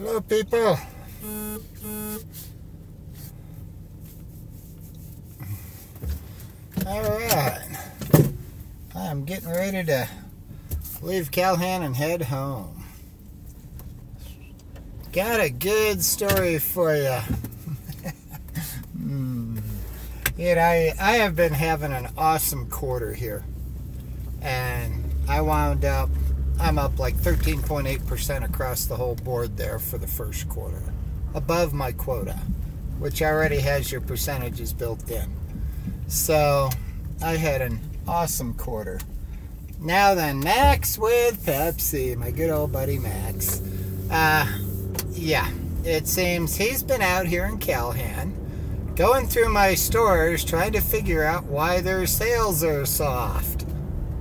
Hello, people. Alright. I'm getting ready to leave Calhan and head home. Got a good story for you. I have been having an awesome quarter here. And I'm up like 13.8% across the whole board there for the first quarter. Above my quota, which already has your percentages built in. So, I had an awesome quarter. Now then, Max with Pepsi, my good old buddy Max. Yeah, it seems he's been out here in Calhan, going through my stores, trying to figure out why their sales are soft.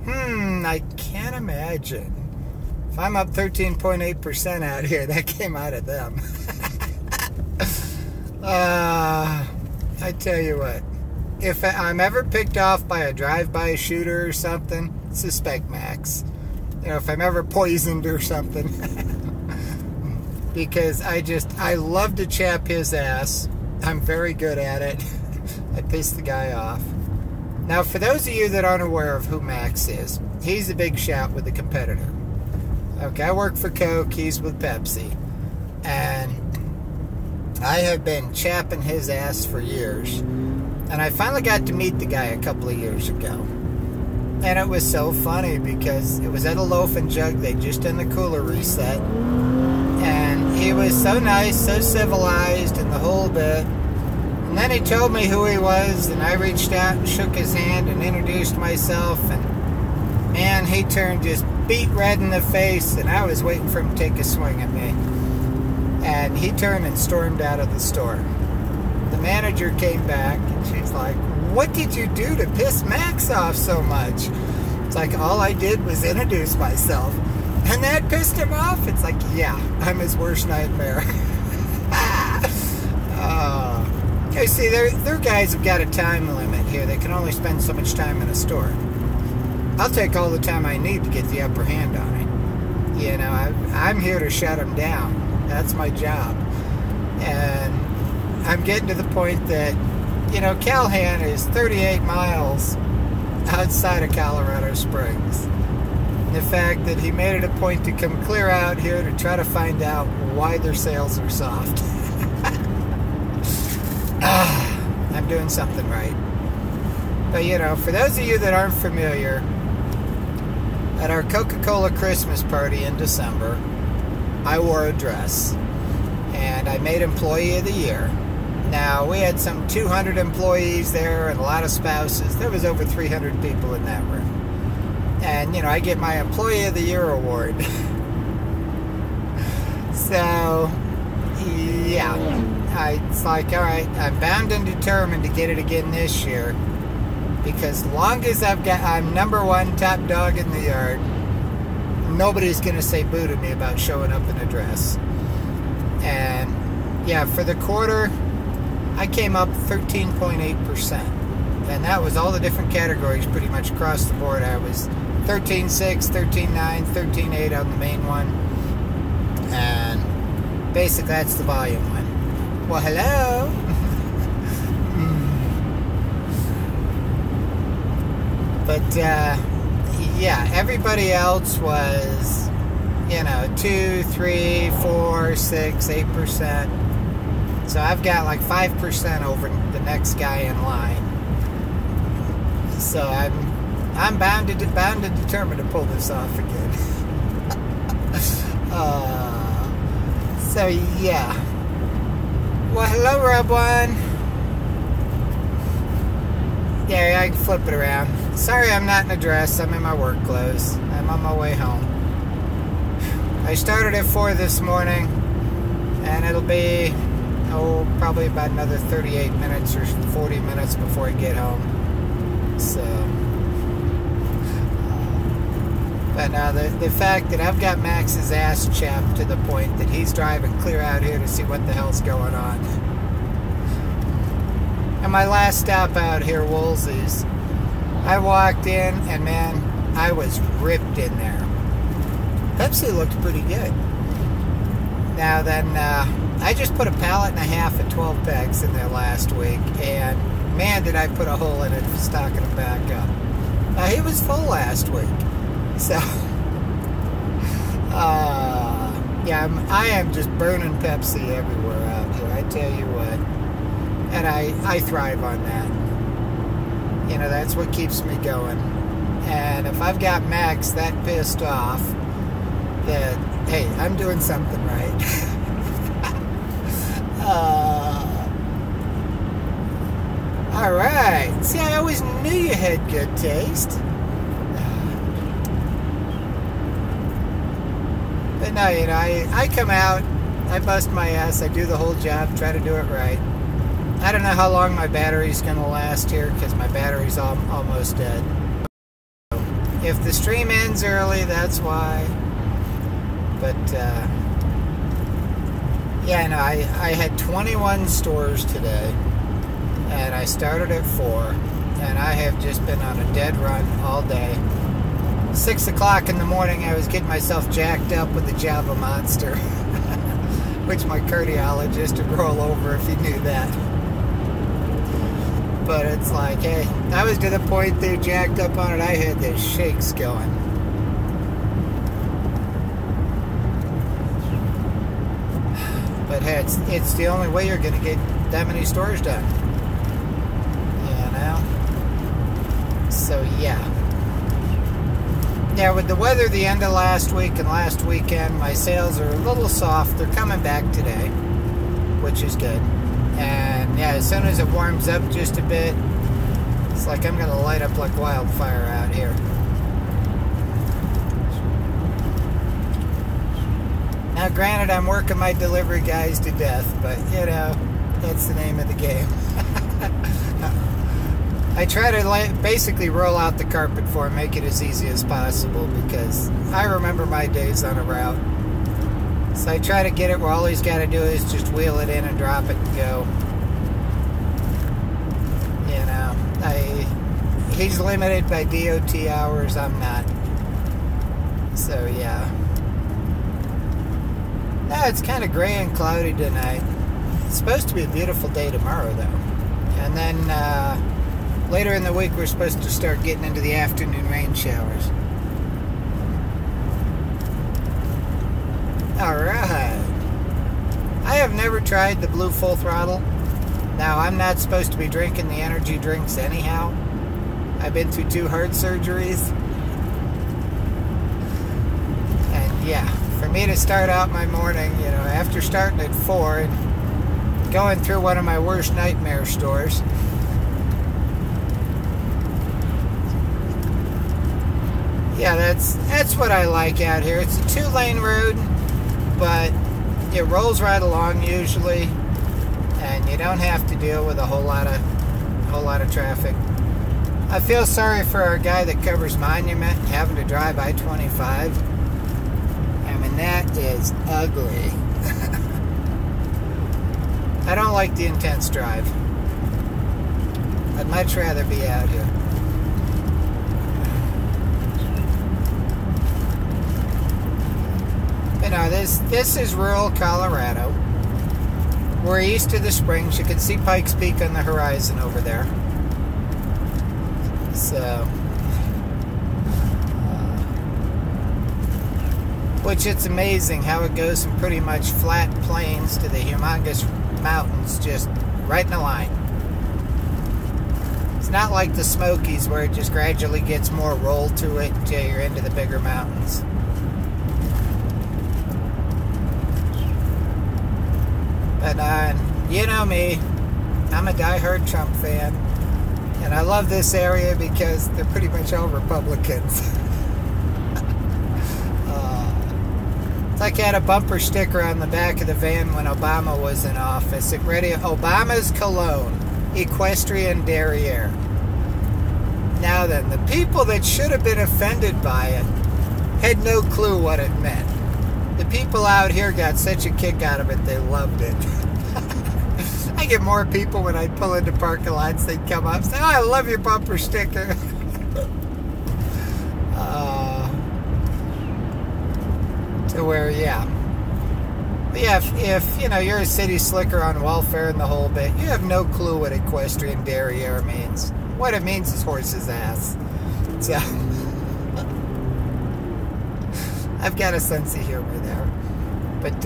I can't imagine. If I'm up 13.8% out here, that came out of them. I tell you what, if I'm ever picked off by a drive-by shooter or something, suspect Max. You know, if I'm ever poisoned or something. Because I love to chap his ass. I'm very good at it. I piss the guy off. Now, for those of you that aren't aware of who Max is, he's a big shot with the competitor. Okay, I work for Coke, he's with Pepsi. And I have been chapping his ass for years. And I finally got to meet the guy a couple of years ago. And it was so funny because it was at a loaf and jug. They just done the cooler reset. And he was so nice, so civilized, and the whole bit. And then he told me who he was, and I reached out and shook his hand and introduced myself. And man, he turned just beet red in the face, and I was waiting for him to take a swing at me. And he turned and stormed out of the store. The manager came back, and she's like, "What did you do to piss Max off so much?" It's like, all I did was introduce myself. And that pissed him off? It's like, yeah, I'm his worst nightmare. You see, their guys have got a time limit here. They can only spend so much time in a store. I'll take all the time I need to get the upper hand on it. You know, I'm here to shut them down. That's my job. And I'm getting to the point that, you know, Calhan is 38 miles outside of Colorado Springs. And the fact that he made it a point to come clear out here to try to find out why their sales are soft. I'm doing something right. But, you know, for those of you that aren't familiar, at our Coca-Cola Christmas party in December, I wore a dress. And I made Employee of the Year. Now, we had some 200 employees there and a lot of spouses. There was over 300 people in that room. And, you know, I get my Employee of the Year award. So, yeah. It's like, all right, I'm bound and determined to get it again this year. Because long as I'm number one top dog in the yard, nobody's going to say boo to me about showing up in a dress. And, yeah, for the quarter, I came up 13.8%. And that was all the different categories pretty much across the board. I was 13.6, 13.9, 13.8 on the main one. And basically that's the volume one. Well, hello. But, yeah, everybody else was, you know, 2, 3, 4, 6, 8%. So I've got like 5% over the next guy in line. So I'm bound and determined to pull this off again. So yeah. Well, hello, Rob One. Yeah, I can flip it around. Sorry, I'm not in a dress. I'm in my work clothes. I'm on my way home. I started at 4 this morning, and it'll be probably about another 38 minutes or 40 minutes before I get home. So, but now the fact that I've got Max's ass chapped to the point that he's driving clear out here to see what the hell's going on. And my last stop out here, Woolsey's, I walked in and man, I was ripped in there. Pepsi looked pretty good. Now then, I just put a pallet and a half of 12 bags in there last week, and man, did I put a hole in it for stocking them back up. Now, he was full last week, so yeah, I am just burning Pepsi everywhere out here. I tell you what, and I thrive on that. You know, that's what keeps me going. And if I've got Max that pissed off, that hey, I'm doing something right. All right. See, I always knew you had good taste. But no, you know, I come out, I bust my ass, I do the whole job, try to do it right. I don't know how long my battery's going to last here, because my battery's almost dead. If the stream ends early, that's why. But, yeah, no, I had 21 stores today, and I started at 4, and I have just been on a dead run all day. 6 o'clock in the morning, I was getting myself jacked up with the Java Monster, which my cardiologist would roll over if he knew that. But it's like, hey, I was to the point they jacked up on it, I had the shakes going. But hey, it's the only way you're going to get that many stores done. You know? So, yeah. Yeah, with the weather the end of last week and last weekend, my sales are a little soft. They're coming back today, which is good. And yeah, as soon as it warms up just a bit, it's like I'm going to light up like wildfire out here. Now, granted, I'm working my delivery guys to death, but, you know, that's the name of the game. I try to basically roll out the carpet for them, make it as easy as possible, because I remember my days on a route. So I try to get it where all he's got to do is just wheel it in and drop it and go. You know, he's limited by DOT hours, I'm not. So, yeah. No, it's kind of gray and cloudy tonight. It's supposed to be a beautiful day tomorrow, though. And then later in the week, we're supposed to start getting into the afternoon rain showers. Alright. I have never tried the Blue Full Throttle. Now, I'm not supposed to be drinking the energy drinks anyhow. I've been through 2 heart surgeries. And yeah, for me to start out my morning, you know, after starting at 4 and going through one of my worst nightmare stores. Yeah, that's what I like out here. It's a 2-lane road, but it rolls right along usually, and you don't have to deal with a whole lot of traffic. I feel sorry for our guy that covers Monument having to drive I-25. I mean, that is ugly. I don't like the intense drive. I'd much rather be out here. You know, this is rural Colorado. We're east of the Springs. You can see Pikes Peak on the horizon over there. So, which it's amazing how it goes from pretty much flat plains to the humongous mountains just right in a line. It's not like the Smokies where it just gradually gets more roll to it until you're into the bigger mountains. But, you know me, I'm a diehard Trump fan, and I love this area because they're pretty much all Republicans. It's like I had a bumper sticker on the back of the van when Obama was in office. It read, Obama's Cologne, Equestrian Derriere. Now then, the people that should have been offended by it had no clue what it meant. The people out here got such a kick out of it, they loved it. I get more people when I pull into parking lots, they'd come up and say, oh, I love your bumper sticker. To where, yeah. But yeah, if you know, you're a city slicker on welfare and the whole bit, you have no clue what equestrian derriere means. What it means is horse's ass. So I've got a sense of humor there. But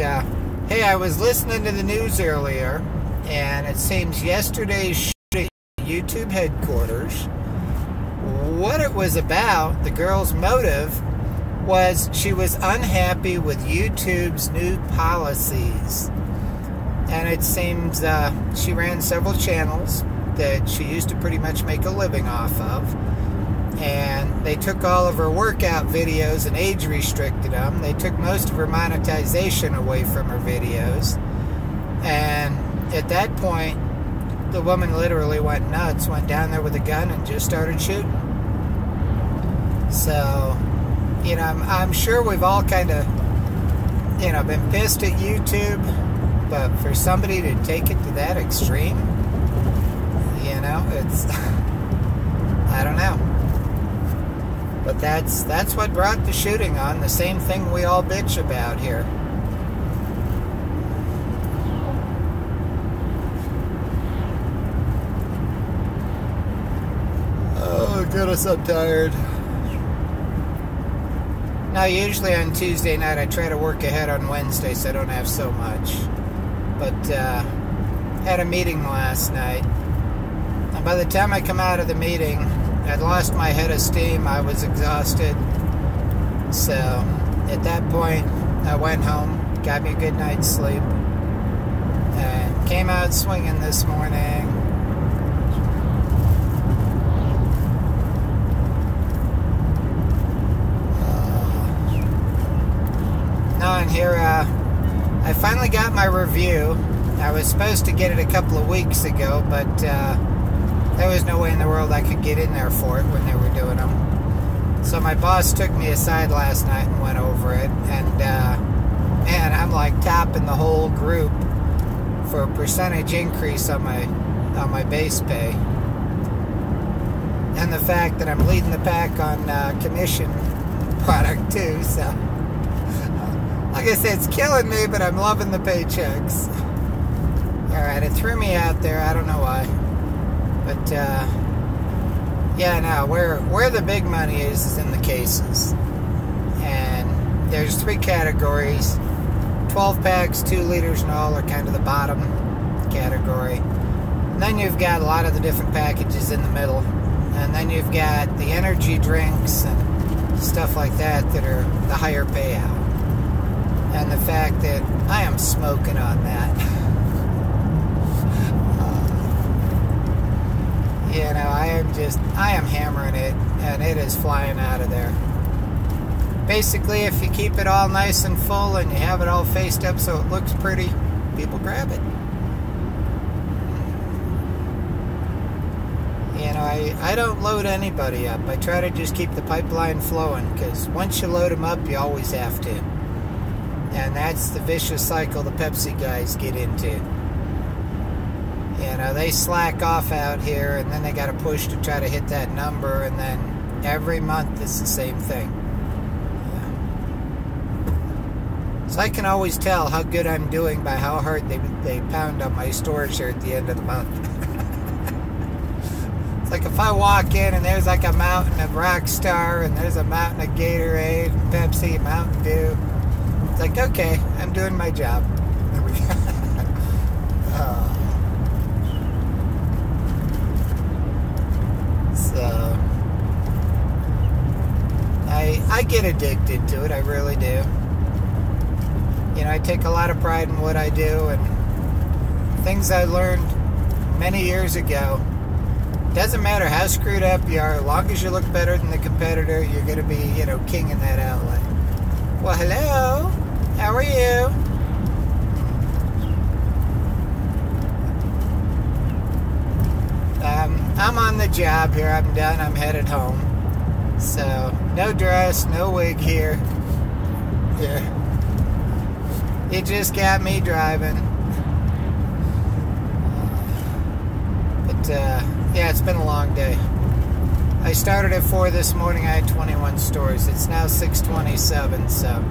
hey, I was listening to the news earlier, and it seems yesterday's shooting at YouTube headquarters, what it was about, the girl's motive, was she was unhappy with YouTube's new policies. And it seems she ran several channels that she used to pretty much make a living off of. And they took all of her workout videos and age restricted them. They took most of her monetization away from her videos. And at that point, the woman literally went nuts, went down there with a gun and just started shooting. So, you know, I'm sure we've all kind of, you know, been pissed at YouTube, but for somebody to take it to that extreme, you know, it's, I don't know. But that's what brought the shooting on, the same thing we all bitch about here. Oh goodness, I'm tired. Now, usually on Tuesday night, I try to work ahead on Wednesday so I don't have so much. But had a meeting last night. And by the time I come out of the meeting, I'd lost my head of steam. I was exhausted. So at that point, I went home, got me a good night's sleep, and came out swinging this morning. On here, I finally got my review. I was supposed to get it a couple of weeks ago, but there was no way in the world I could get in there for it when they were doing them. So my boss took me aside last night and went over it, and man, I'm like topping the whole group for a percentage increase on my base pay, and the fact that I'm leading the pack on commission product too. So. Like I said, it's killing me, but I'm loving the paychecks. Alright, it threw me out there. I don't know why. But, yeah, no, where the big money is in the cases. And there's 3 categories. 12 packs, 2 liters and all are kind of the bottom category. And then you've got a lot of the different packages in the middle. And then you've got the energy drinks and stuff like that are the higher payout. And the fact that I am smoking on that. You know, I am hammering it, and it is flying out of there. Basically, if you keep it all nice and full and you have it all faced up so it looks pretty, people grab it. You know, I don't load anybody up. I try to just keep the pipeline flowing, because once you load them up, you always have to. And that's the vicious cycle the Pepsi guys get into. You know, they slack off out here, and then they got to push to try to hit that number, and then every month it's the same thing. Yeah. So I can always tell how good I'm doing by how hard they pound on my stores here at the end of the month. It's like if I walk in and there's like a mountain of Rockstar, and there's a mountain of Gatorade, and Pepsi, Mountain Dew. It's like, okay, I'm doing my job. There we go. So, I get addicted to it, I really do. You know, I take a lot of pride in what I do, and things I learned many years ago. Doesn't matter how screwed up you are, as long as you look better than the competitor, you're going to be, you know, king in that outlet. Well, hello. How are you? I'm on the job here. I'm done. I'm headed home. So, no dress, no wig here. Yeah. You just got me driving. But, yeah, it's been a long day. I started at 4 this morning. I had 21 stores. It's now 6:27, so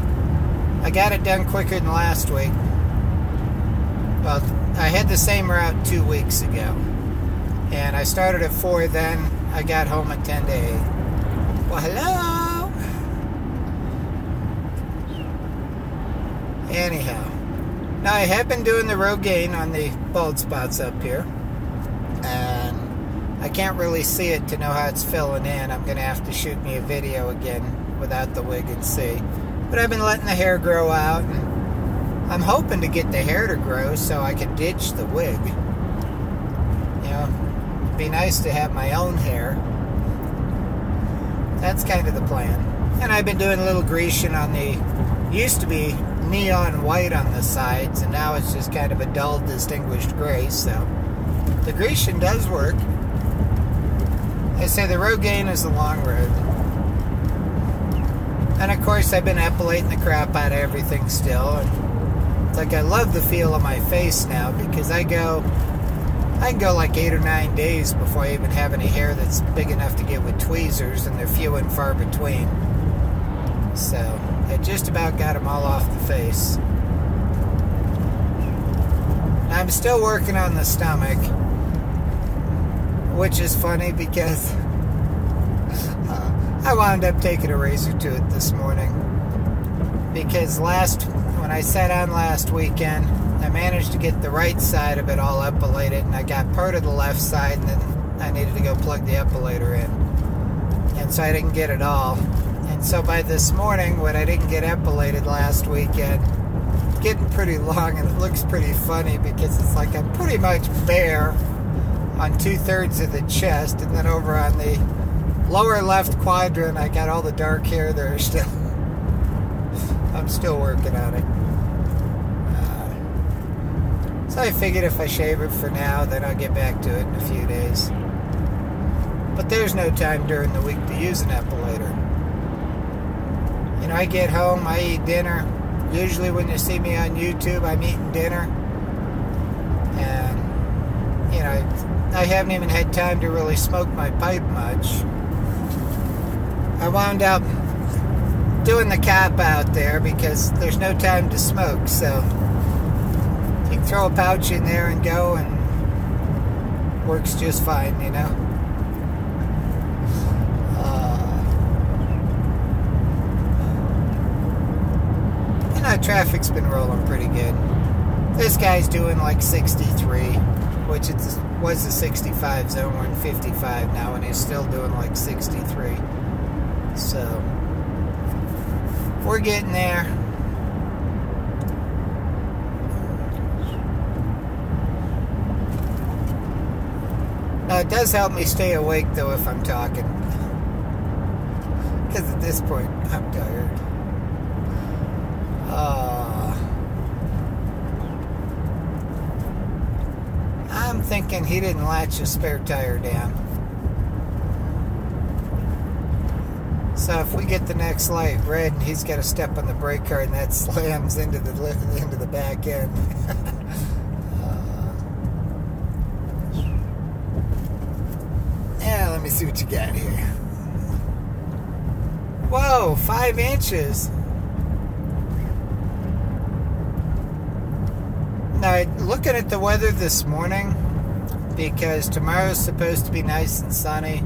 I got it done quicker than last week. Well, I had the same route 2 weeks ago. And I started at 4 then. I got home at 10 to 8. Well, hello! Anyhow. Now, I have been doing the Rogaine on the bald spots up here. And I can't really see it to know how it's filling in. I'm going to have to shoot me a video again without the wig and see. But I've been letting the hair grow out. And I'm hoping to get the hair to grow so I can ditch the wig. You know, it'd be nice to have my own hair. That's kind of the plan. And I've been doing a little greasing on the... Used to be neon white on the sides, and now it's just kind of a dull, distinguished gray, so... The greasing does work. I say the Rogaine is the long road. And of course I've been epilating the crap out of everything still. And it's like I love the feel of my face now because I can go like 8 or 9 days before I even have any hair that's big enough to get with tweezers, and they're few and far between. So I just about got them all off the face. I'm still working on the stomach, which is funny because I wound up taking a razor to it this morning. Because when I sat on last weekend, I managed to get the right side of it all epilated, and I got part of the left side, and then I needed to go plug the epilator in. And so I didn't get it all. And so by this morning, when I didn't get epilated last weekend, it's getting pretty long, and it looks pretty funny because it's like I'm pretty much bare on 2/3 of the chest, and then over on the lower left quadrant, I got all the dark hair there still. I'm still working on it. So I figured if I shave it for now, then I'll get back to it in a few days. But there's no time during the week to use an epilator. You know, I get home, I eat dinner. Usually when you see me on YouTube, I'm eating dinner. And, you know, I haven't even had time to really smoke my pipe much. I wound up doing the cap out there because there's no time to smoke, so you can throw a pouch in there and go, and works just fine, you know. You know, traffic's been rolling pretty good. This guy's doing like 63, which was the 65 zone. We're in 55 now, and he's still doing like 63. So we're getting there. Now, it does help me stay awake, though, if I'm talking. Because at this point, I'm tired. I'm thinking he didn't latch a spare tire down. So if we get the next light red and he's got to step on the brake car and that slams into the back end. Yeah, let me see what you got here. Whoa, 5 inches. Now, looking at the weather this morning, because tomorrow's supposed to be nice and sunny,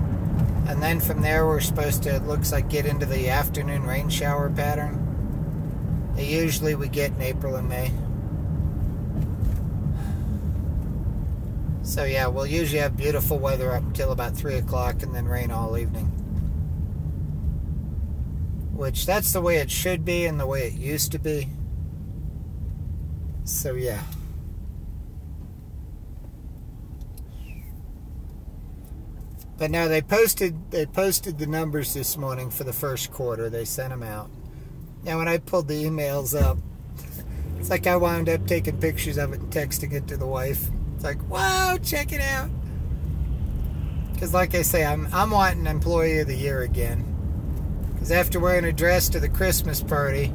and then from there we're supposed to, it looks like, get into the afternoon rain shower pattern that usually we get in April and May. So yeah, we'll usually have beautiful weather up until about 3 o'clock and then rain all evening. Which, that's the way it should be and the way it used to be. So yeah. But now they posted the numbers this morning for the first quarter. They sent them out. Now when I pulled the emails up, it's like I wound up taking pictures of it and texting it to the wife. It's like, wow, check it out. Because like I say, I'm wanting Employee of the Year again. Because after wearing a dress to the Christmas party,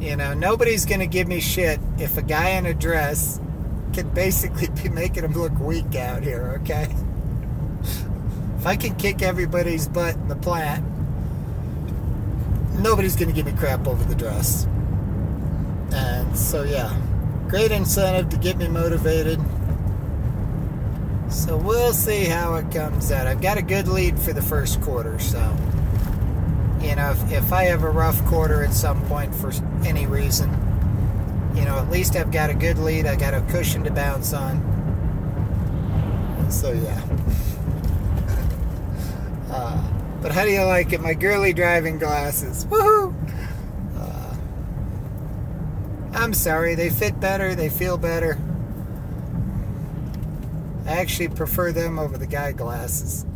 you know, nobody's going to give me shit if a guy in a dress can basically be making him look weak out here, okay? If I can kick everybody's butt in the plant, nobody's going to give me crap over the dress. And so, yeah. Great incentive to get me motivated. So we'll see how it comes out. I've got a good lead for the first quarter, so you know, if I have a rough quarter at some point for any reason, you know, at least I've got a good lead. I got a cushion to bounce on. So yeah. But how do you like it? My girly driving glasses. Woohoo! I'm sorry, they fit better, they feel better. I actually prefer them over the guy glasses.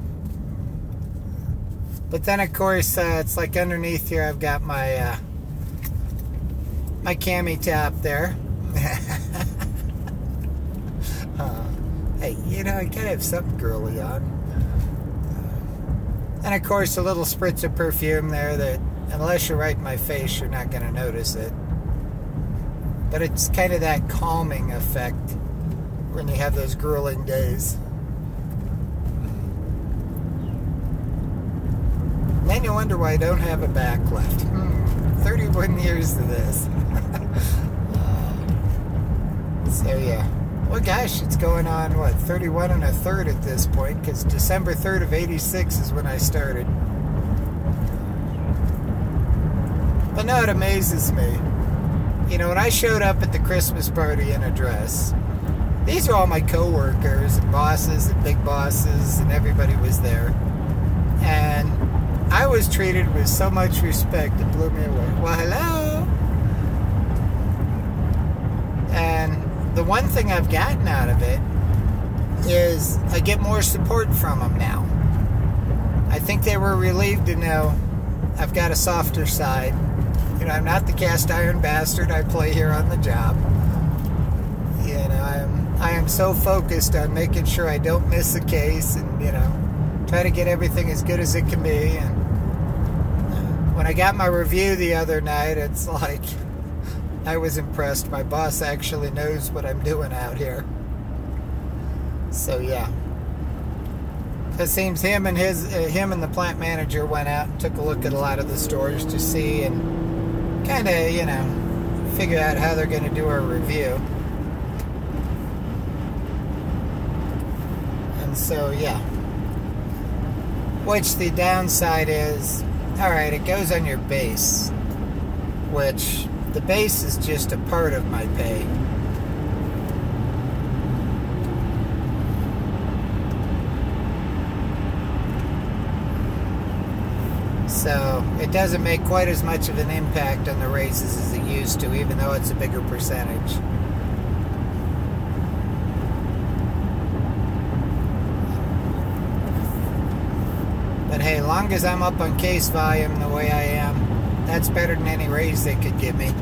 But then, of course, it's like underneath here I've got my my cami top there. Hey, you know, I gotta have something girly on. And of course, a little spritz of perfume there that, unless you're right in my face, you're not gonna notice it. But it's kind of that calming effect when you have those grueling days. And then you wonder why I don't have a back left. 31 years to this. So yeah. Well, gosh, it's going on, what, 31 and a third at this point, because December 3rd of 86 is when I started. But no, it amazes me. You know, when I showed up at the Christmas party in a dress, these are all my co-workers and bosses and big bosses, and everybody was there. And I was treated with so much respect, it blew me away. Well, hello! And the one thing I've gotten out of it is I get more support from them now. I think they were relieved to know I've got a softer side. You know, I'm not the cast iron bastard I play here on the job. You know, I am so focused on making sure I don't miss a case and, you know, try to get everything as good as it can be. And when I got my review the other night, it's like I was impressed. My boss actually knows what I'm doing out here. So yeah. It seems him and the plant manager went out and took a look at a lot of the stores to see and kind of, you know, figure out how they're going to do our review. And so, yeah. Which the downside is, alright, it goes on your base. Which, the base is just a part of my pay. So it doesn't make quite as much of an impact on the raises as it used to, even though it's a bigger percentage. But hey, long as I'm up on case volume the way I am, that's better than any raise they could give me.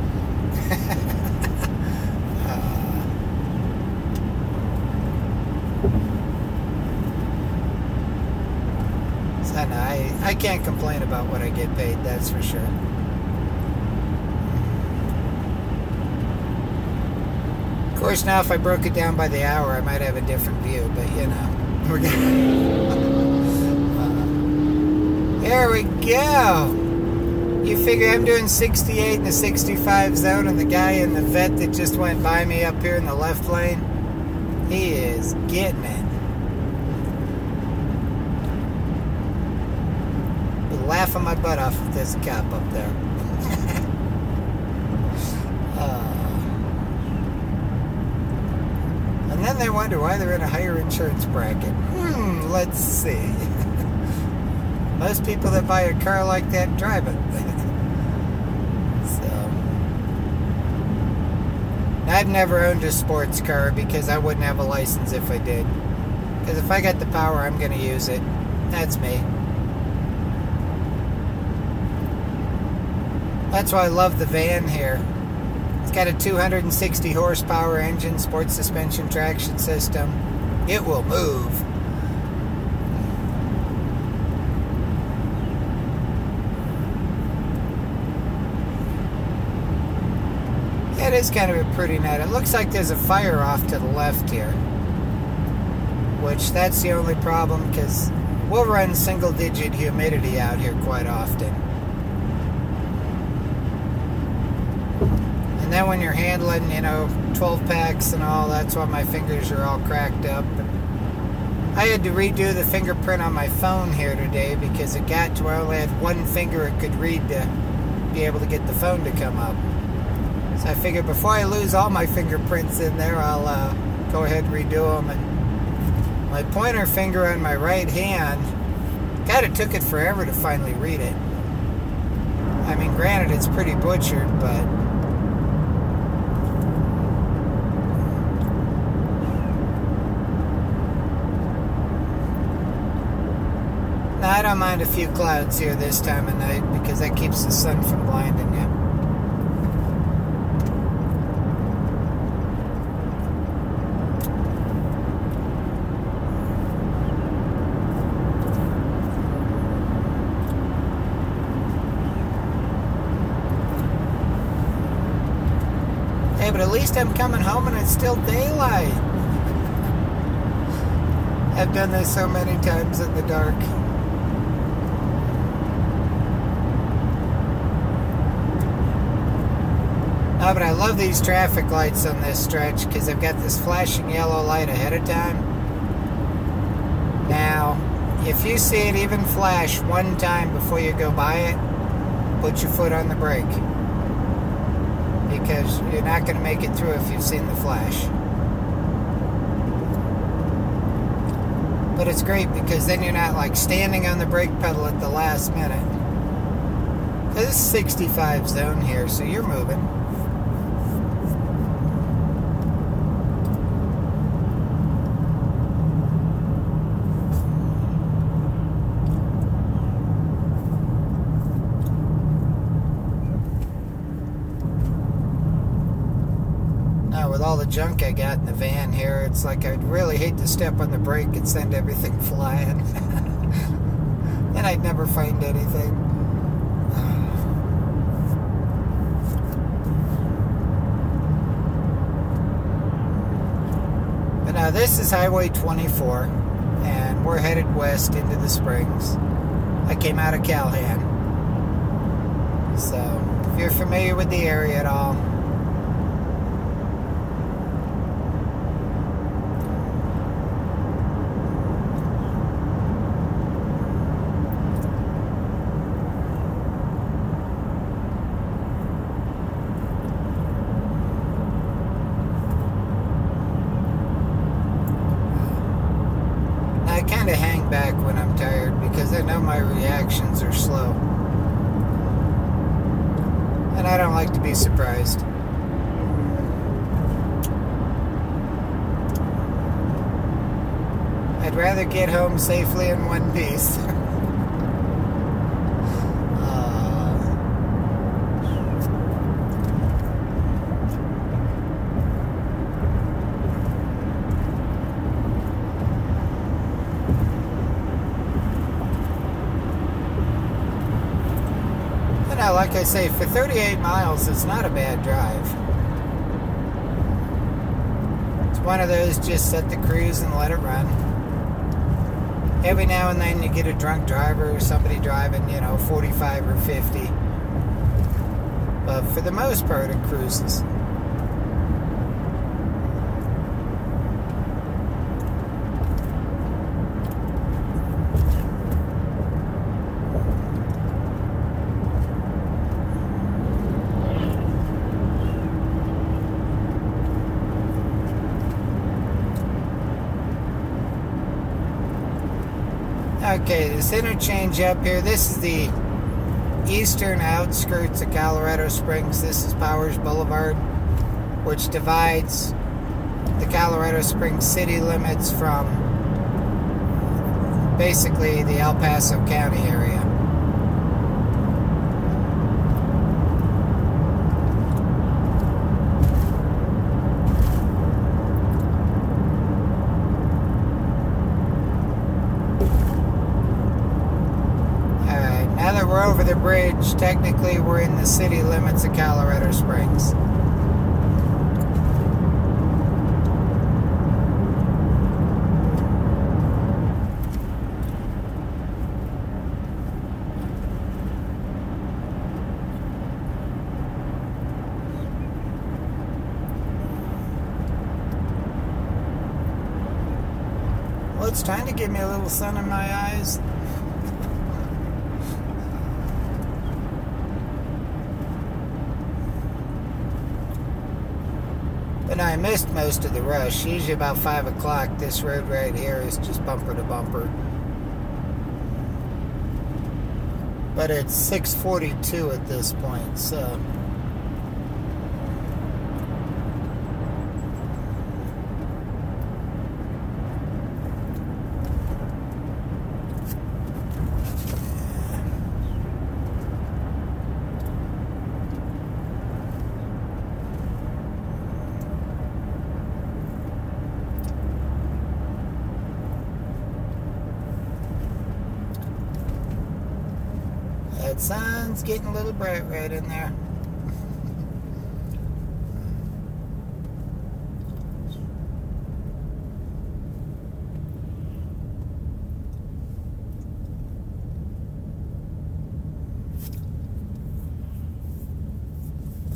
So no, I can't complain about what I get paid, that's for sure. Of course, now if I broke it down by the hour, I might have a different view, but you know, we're gonna... There we go! You figure I'm doing 68 in the 65 zone, and the guy in the vet that just went by me up here in the left lane, he is getting it. Laughing my butt off with this cop up there. And then they wonder why they're in a higher insurance bracket. Let's see. Most people that buy a car like that drive it. So, I've never owned a sports car because I wouldn't have a license if I did. Because if I got the power, I'm going to use it. That's me. That's why I love the van here. It's got a 260 horsepower engine, sports suspension traction system. It will move. It is kind of a pretty night. It looks like there's a fire off to the left here. Which, that's the only problem, because we'll run single-digit humidity out here quite often. And then know when you're handling, 12 packs and all, that's why my fingers are all cracked up. I had to redo the fingerprint on my phone here today because it got to where I only had one finger it could read to be able to get the phone to come up. So I figured before I lose all my fingerprints in there, I'll go ahead and redo them. And my pointer finger on my right hand, God, it took it forever to finally read it. I mean, granted, it's pretty butchered, but now, I don't mind a few clouds here this time of night because that keeps the sun from blinding you. Hey, but at least I'm coming home and it's still daylight. I've done this so many times in the dark. Oh, but I love these traffic lights on this stretch because they've got this flashing yellow light ahead of time. Now, if you see it even flash one time before you go by it, put your foot on the brake. Because you're not going to make it through if you've seen the flash. But it's great because then you're not like standing on the brake pedal at the last minute. This is 65 zone here, so you're moving. With all the junk I got in the van here, it's like I'd really hate to step on the brake and send everything flying. And I'd never find anything. But now this is Highway 24, and we're headed west into the Springs. I came out of Calhan. So, if you're familiar with the area at all, I kind of hang back when I'm tired because I know my reactions are slow. And I don't like to be surprised. I'd rather get home safely in one piece. Now, like I say, for 38 miles, it's not a bad drive. It's one of those just set the cruise and let it run. Every now and then you get a drunk driver or somebody driving, 45 or 50. But for the most part, it cruises. Okay, this interchange up here, this is the eastern outskirts of Colorado Springs. This is Powers Boulevard, which divides the Colorado Springs city limits from basically the El Paso County area. Now that we're over the bridge, technically we're in the city limits of Colorado Springs. It's trying to give me a little sun in my eyes. But I missed most of the rush. Usually about 5 o'clock, this road right here is just bumper to bumper. But it's 6:42 at this point, so... That sun's getting a little bright right in there.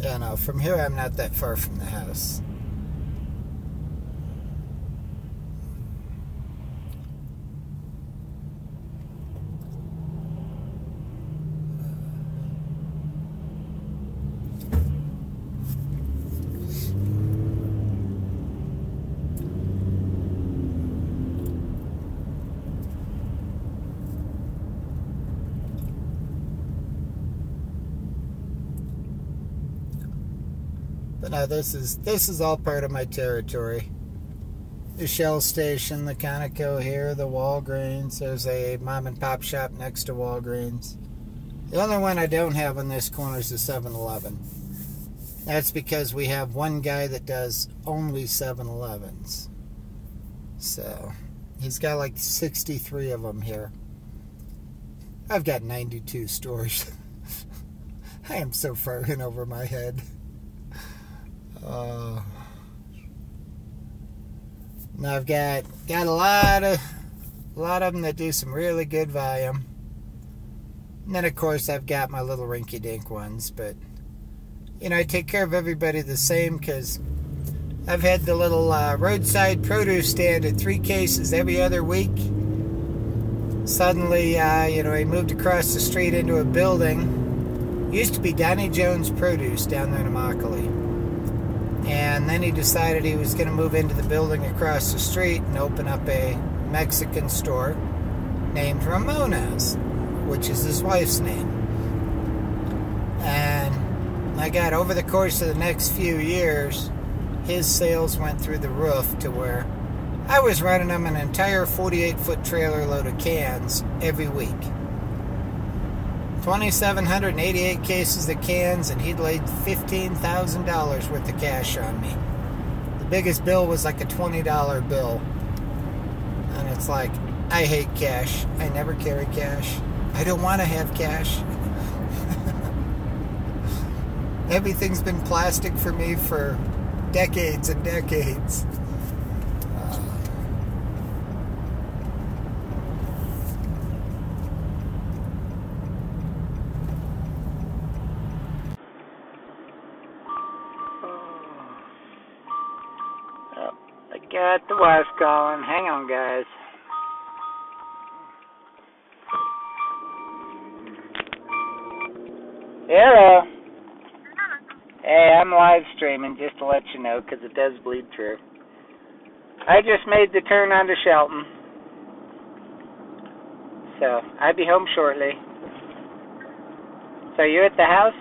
Yeah, no, from here I'm not that far from the house. But no, this is all part of my territory. The Shell station, the Conoco here, the Walgreens. There's a mom and pop shop next to Walgreens. The only one I don't have on this corner is the 7-Eleven. That's because we have one guy that does only 7-Elevens. So, he's got like 63 of them here. I've got 92 stores. I am so far in over my head. Now I've got a lot of them that do some really good volume. And then of course I've got my little rinky-dink ones, but you know, I take care of everybody the same because I've had the little roadside produce stand at 3 cases every other week. Suddenly, you know, he moved across the street into a building. It used to be Donnie Jones Produce down there in Immokalee. And then he decided he was going to move into the building across the street and open up a Mexican store named Ramona's, which is his wife's name. And I got, over the course of the next few years, his sales went through the roof to where I was running him an entire 48-foot trailer load of cans every week. 2,788 cases of cans, and he'd laid $15,000 worth of cash on me. The biggest bill was like a $20 bill. And it's like, I hate cash. I never carry cash. I don't want to have cash. Everything's been plastic for me for decades and decades. Got the wife calling. Hang on, guys. Hello. Hey, I'm live streaming just to let you know, because it does bleed through. I just made the turn onto Shelton. So, I'll be home shortly. So, you at the house?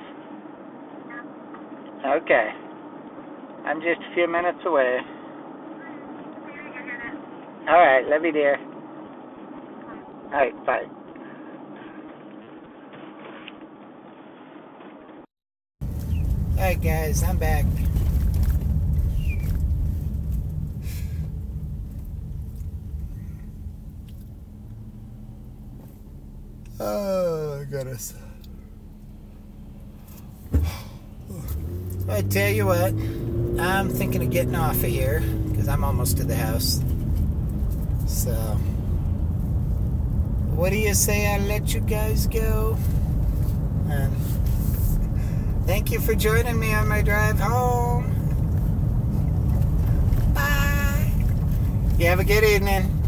Okay. I'm just a few minutes away. Alright, love you, dear. Alright, bye. Alright, guys, I'm back. Oh, goodness. I tell you what, I'm thinking of getting off of here, because I'm almost to the house. So, what do you say I let you guys go? And thank you for joining me on my drive home. Bye. You have a good evening.